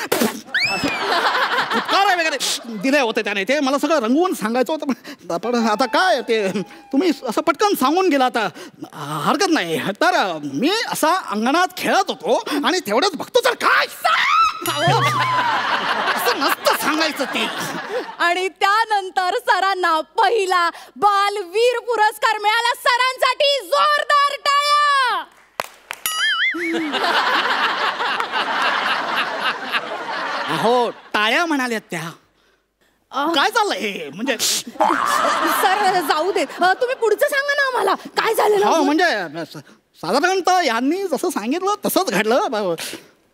फुटकार वगैरे दिले होते त्याने. ते मला सगळं रंगवून सांगायचं होतं. पण आता काय ते तुम्ही असं पटकन सांगून गेला आता हरकत नाही. तर मी असा अंगणात खेळत होतो आणि तेवढंच बघतो तर काय असं नसतं सांगायचं ते. आणि त्यानंतर सरांना पहिला बालवीर पुरस्कार मिळाला. सरांसाठी जोरदार टाळ्या. अहो टाळ्या म्हणाल्यात त्या. काय चाललंय हे म्हणजे सर जाऊ दे, तुम्ही पुढचं सांगा ना आम्हाला काय झालेलं. हो म्हणजे साधारणतः यांनी जसं सांगितलं तसंच घडलं.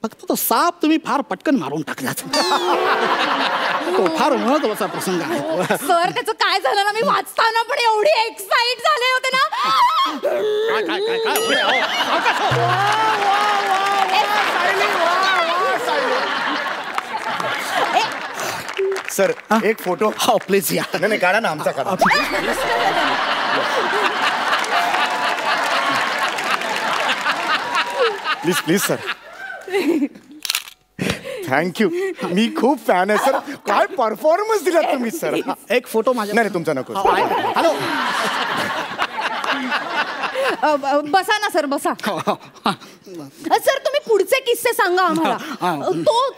फक्त तो साप तुम्ही फार पटकन मारून टाकलाच. तो फार महत्वाचा प्रसंग आहे. सर त्याचं काय झालं ना, मी वाचताना पण एवढी एक्साइट झाले होते ना. सर एक फोटो. हो प्लीज या. नाही काढा ना, आमचा काढा. Please please sir. थँक्यू. मी खूप फॅन आहे सर. काय परफॉर्मन्स दिला तुम्ही सर. एक फोटो माझ्या. नाही तुमचा नको. हॅलो बसा ना सर, बसा. सर तुम्ही पुढचे किस्से सांगा आम्हाला.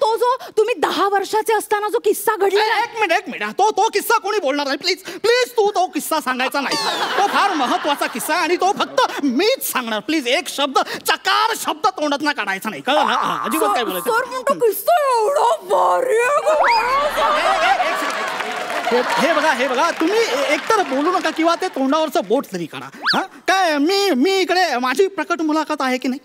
तो जो तुम्ही 10 वर्षाचे असताना जो किस्सा घडला. एक मिनिट तो किस्सा कोणी बोलणार नाही. प्लीज प्लीज तू तो किस्सा सांगायचा नाही. तो फार महत्वाचा किस्सा आणि तो फक्त मीच सांगणार. प्लीज एक शब्द चकार शब्द तोंडात काढायचा नाही. कळलं ना. अजिबात काय बोलायचं. सर म्हणतो किस्सा एवढा भारी हे बघा तुम्ही एकतर बोलू नका किंवा ते तोंडावरचं बोट तरी काढा. काय मी इकडे माझी प्रकट मुलाखत आहे की नाही.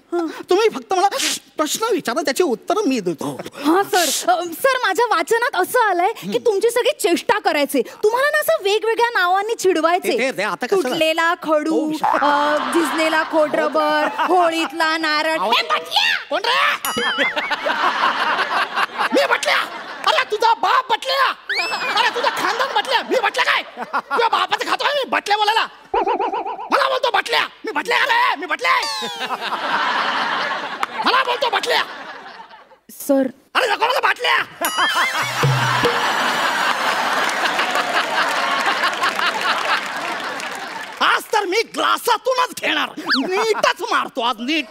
तुम्ही फक्त मला प्रश्न विचारा, त्याची उत्तर मी देतो. हा सर माझ्या वाचनात असं आलंय की तुमची सगळी चेष्टा करायचे. तुम्हाला ना असं वेगवेगळ्या नावांनी चिडवायचे. आता कसं तुटलेला खडू, झिजलेला खोडरबर, होळीतला नारळ. कोण रे? मी म्हटल्या. अरे तुझा बाप बटल्या. अरे तुझा खानदान बटल्या. मी बटल्या काय तुझ्या बापाचं खातोय मी. बटल्या बोलायला मला बोलतो बटल्या. मी बटल्या आलाय. मी बटल्या मला बोलतो बटल्या. सर अरे नको मला बाटल्या. आज तर मी ग्लासातूनच घेणार. नीटच मारतो आज नीट.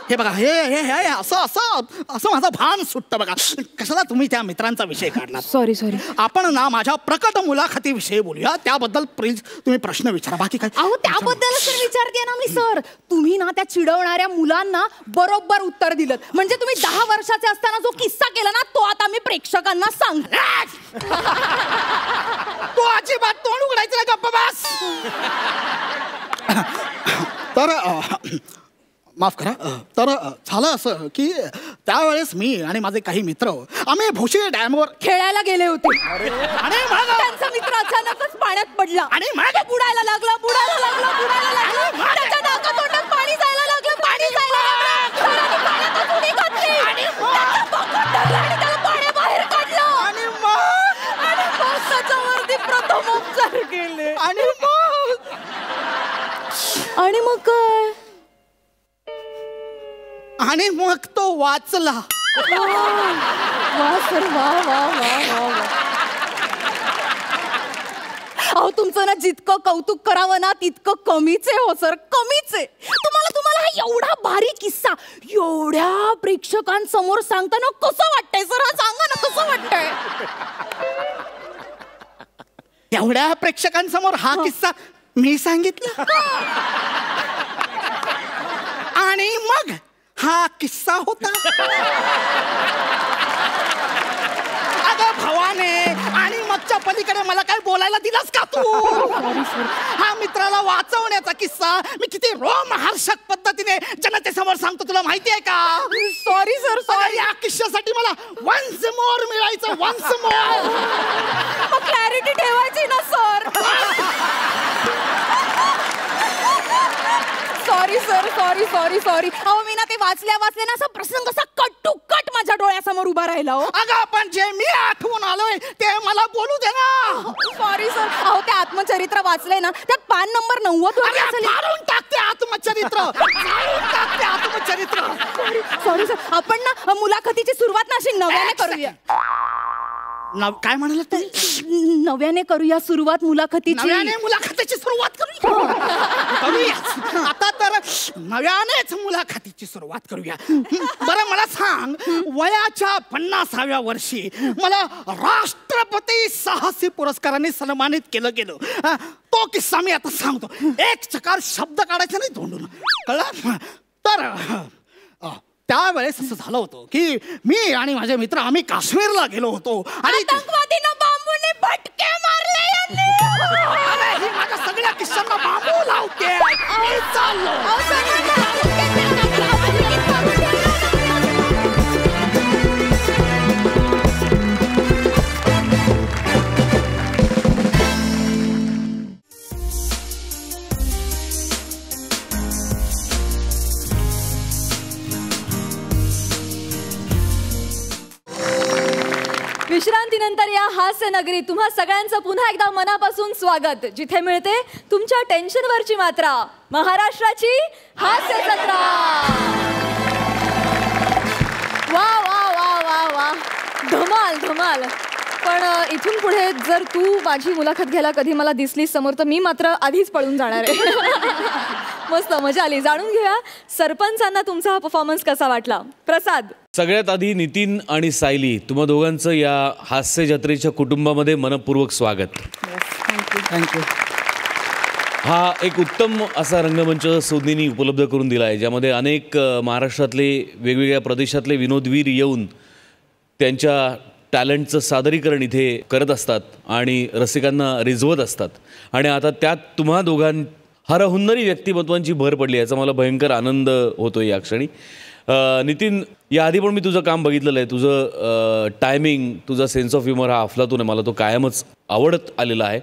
हे बघा हे असं माझं भान सुटतं बघा. कशाला तुम्ही त्या मित्रांचा विषय काढला. सॉरी आपण ना माझ्या प्रकट मुलाखतीविषयी बोलूया. त्याबद्दल प्लीज तुम्ही प्रश्न विचारा. बाकी काय. अहो त्याबद्दलच तर विचारते ना मी सर. तुम्ही ना त्या चिडवणाऱ्या मुलांना बरोबर उत्तर दिलं. म्हणजे तुम्ही 10 वर्षाचे असताना जो किस्सा केला ना तो आता मी प्रेक्षकांना सांग. तो अजिबात तोंड उघडायचं ना. गप्पा बस. तर माफ करा. तर झालं असं की त्यावेळेस मी आणि माझे काही मित्र आम्ही भोशी डॅमवर खेळायला गेले होते. आणि त्यांचा मित्र अचानकच पाण्यात पडला आणि बुडायला लागला. त्याच्या नाकातोंडात पाणी जायला लागलं. पाण्यातच उडी घातली. त्याचा पकड धरला आणि त्याला पाण्याबाहेर काढलं. आणि मग त्याच्यावरती प्रथमोपचार केले. आणि मग काय. आणि मग तो वाचला. वा सर वा. अहो तुमचं ना जितकं कौतुक करावं ना तितकं कमीच आहे. हो सर कमीच आहे. तुम्हाला हा एवढा भारी किस्सा एवढ्या प्रेक्षकांसमोर सांगताना कसं वाटतंय सर. हा सांगा ना कसं वाटतंय. एवढ्या प्रेक्षकांसमोर हा किस्सा मी सांगितला. आणि मग हा किस्सा होता. अगं भवाने. आणि मगच्या पलीकडे मला काय बोलायला दिलास का तू? हा मित्राला वाचवण्याचा किस्सा मी किती रोमहर्षक पद्धतीने जनतेसमोर सांगतो, तुला माहिती आहे का? Sorry sir, sorry. या किस्स्यासाठी मला वन्स मोर मिळायचं, वन्स मोर. क्लॅरिटी ठेवायची ना sir. Sorry sir, sorry sorry sorry. अहो मी ना ते वाचल्या ना असा प्रसंग असा कट टू कट माझ्या डोळ्यासमोर उभा राहिला. हो अगं पण जे मी आठवून आलोय ते मला बोलू दे ना. Sorry sir. अहो ते आत्मचरित्र वाचलंय ना, त्यात पान नंबर 90 मारून टाकते आत्मचरित्र, टाकते आत्मचरित्र. Sorry sir. आपण ना मुलाखतीची सुरुवात ना अशी नव्याने करूया. काय म्हणाले ते? नव्याने करूया सुरुवात मुलाखतीची. नव्याने मुलाखतीची सुरुवात करूया. आता तर नव्यानेच मुलाखतीची सुरुवात करूया. बरं मला सांग, वयाच्या 50व्या वर्षी मला राष्ट्रपती साहसी पुरस्काराने सन्मानित केलं गेलं. तो किस्सा मी आता सांगतो. एक चकार शब्द काढायचा नाही तोंडून, कळलं? तर त्यावेळेस असं झालं होतं की मी आणि माझे मित्र आम्ही काश्मीरला गेलो होतो आणि आतंकवादीनं बांबूने भटके मारले यांनी. अरे, ही माझ्या सगळ्या किस्सांना बांबू लावते. चाललो. विश्रांतीनंतर या हास्य नगरीत तुम्हा सगळ्यांचं पुन्हा एकदा मनापासून स्वागत, जिथे मिळते तुमच्या टेन्शनवरची मात्रा, महाराष्ट्राची हास्य जत्रा. वा वा वा वा वा, धमाल धमाल. पण इथून पुढे जर तू माझी मुलाखत घ्यायला कधी मला दिसलीस समोर तर मी मात्र आधीच पळून जाणार आहे. मस्त मजा आली. जाणून घेऊया सरपंचांना तुमचा हा परफॉर्मन्स कसा वाटला. प्रसाद. सगळ्यात आधी नितीन आणि सायली, तुम्हा दोघांचं या हास्य जत्रेच्या कुटुंबामध्ये मनपूर्वक स्वागत. थँक्यू. हा एक उत्तम असा रंगमंच सोनीनी उपलब्ध करून दिला आहे, ज्यामध्ये अनेक महाराष्ट्रातले वेगवेगळ्या प्रदेशातले विनोदवीर येऊन त्यांच्या टॅलेंटचं सादरीकरण इथे करत असतात आणि रसिकांना रिझवत असतात. आणि आता त्यात तुम्हा दोघां हरहुन्नरी व्यक्तिमत्वांची भर पडली, याचा मला भयंकर आनंद होतो या क्षणी. नितीन, याआधी पण मी तुझं काम बघितलेलं आहे. तुझं टायमिंग, तुझा सेन्स ऑफ ह्युमर हा अफलातून आहे, मला तो कायमच आवडत आलेला आहे.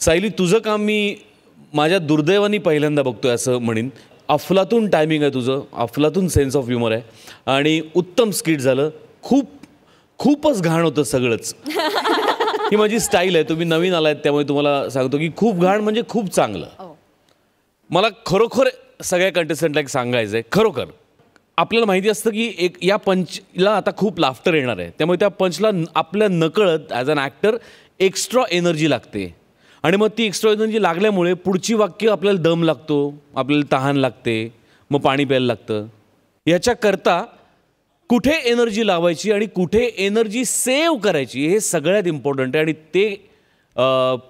सायली, तुझं काम मी माझ्या दुर्दैवाने पहिल्यांदा बघतोय असं म्हणीन. अफलातून टायमिंग आहे तुझं, अफलातून सेन्स ऑफ ह्युमर आहे आणि उत्तम स्किट झालं. खूपच घाण होतं सगळंच. ही माझी स्टाईल आहे, तुम्ही नवीन आलायत त्यामुळे तुम्हाला सांगतो की खूप घाण म्हणजे खूप चांगलं. मला खरोखर सगळ्या कंटेस्टंटला एक सांगायचं आहे, खरोखर आपल्याला माहिती असतं की एक या पंचला आता खूप लाफ्टर येणार आहे, त्यामुळे त्या पंचला आपल्या नकळत as an actor extra energy लागते आणि मग ती एक्स्ट्रा एनर्जी लागल्यामुळे पुढची वाक्य आपल्याला दम लागतो, आपल्याला तहान लागते, मग पाणी प्यायला लागतं. याच्याकरता कुठे एनर्जी लावायची आणि कुठे एनर्जी सेव्ह करायची हे सगळ्यात इम्पॉर्टंट आहे आणि ते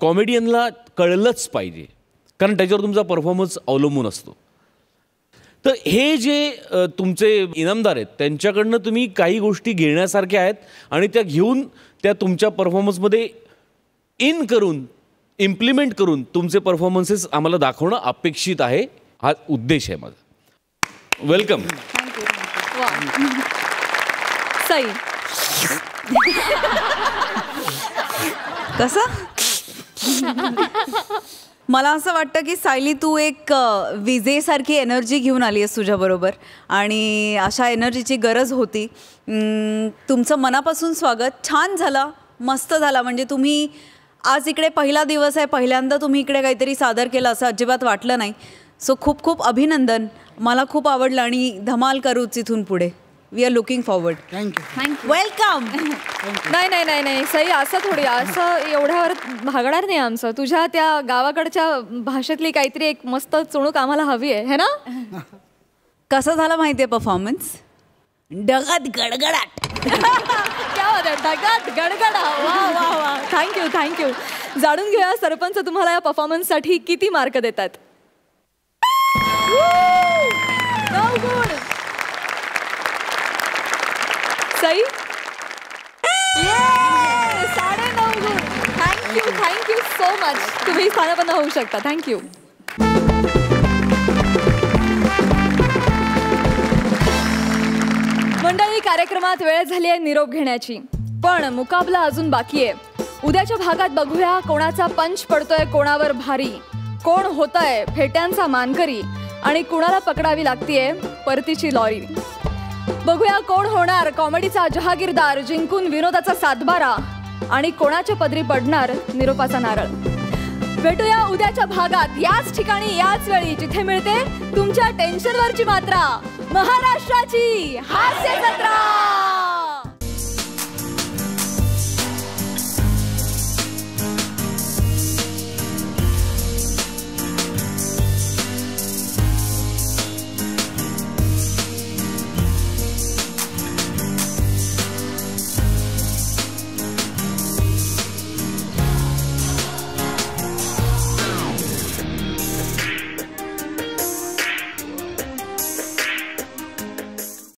कॉमेडियनला कळलंच पाहिजे, कारण त्याच्यावर तुमचा परफॉर्मन्स अवलंबून असतो. तर हे जे तुमचे इनामदार आहेत त्यांच्याकडनं तुम्ही काही गोष्टी घेण्यासारख्या आहेत आणि त्या घेऊन त्या तुमच्या परफॉर्मन्समध्ये इम्प्लिमेंट करून तुमचे परफॉर्मन्सेस आम्हाला दाखवणं अपेक्षित आहे. हा उद्देश आहे माझा. वेलकम. सई. कसं? मला असं वाटतं की सायली, तू एक विजेसारखी एनर्जी घेऊन आली आहेस तुझ्याबरोबर आणि अशा एनर्जीची गरज होती. तुमचं मनापासून स्वागत. छान झाला, मस्त झाला. म्हणजे तुम्ही आज इकडे पहिला दिवस आहे, पहिल्यांदा तुम्ही इकडे काहीतरी सादर केलं असं अजिबात वाटलं नाही. सो खूप खूप अभिनंदन. मला खूप आवडलं आणि धमाल करूच इथून पुढे. We are looking forward. Thank you. Welcome. नाही नाही नाही नाही सई, असं थोडी, असं एवढ्यावर भागणार नाही आमचं. तुझ्या त्या गावाकडच्या भाषेतली काहीतरी एक मस्त चुणूक आम्हाला हवी आहे, है ना? कसं झालं माहिती आहे परफॉर्मन्स? डगत गडगडाट. क्या होत आहे? डगात गडगडा. वा वा वा, थँक्यू थँक्यू. जाणून घेऊया सरपंच तुम्हाला या परफॉर्मन्ससाठी किती मार्क देतात. 9 गुण. सई 9.5 गुण. Thank you so much. तुम्ही स्थानापन्न होऊ शकता. थँक्यू. मंडळी, कार्यक्रमात वेळ झाली आहे निरोप घेण्याची, पण मुकाबला अजून बाकी आहे. उद्याच्या भागात बघूया कोणाचा पंच पडतोय कोणावर भारी, कोण होतंय फेट्यांचा मानकरी आणि कुणाला पकडावी लागतीये परतीची लॉरी. बघूया कोण होणार कॉमेडीचा जहागीरदार, जिंकून विनोदाचा सातबारा आणि कोणाच्या पदरी पडणार निरोपाचा नारळ. भेटूया उद्याच्या भागात याच ठिकाणी याच वेळी, जिथे मिळते तुमच्या टेन्शनवरची मात्रा, महाराष्ट्राची हास्य जत्रा.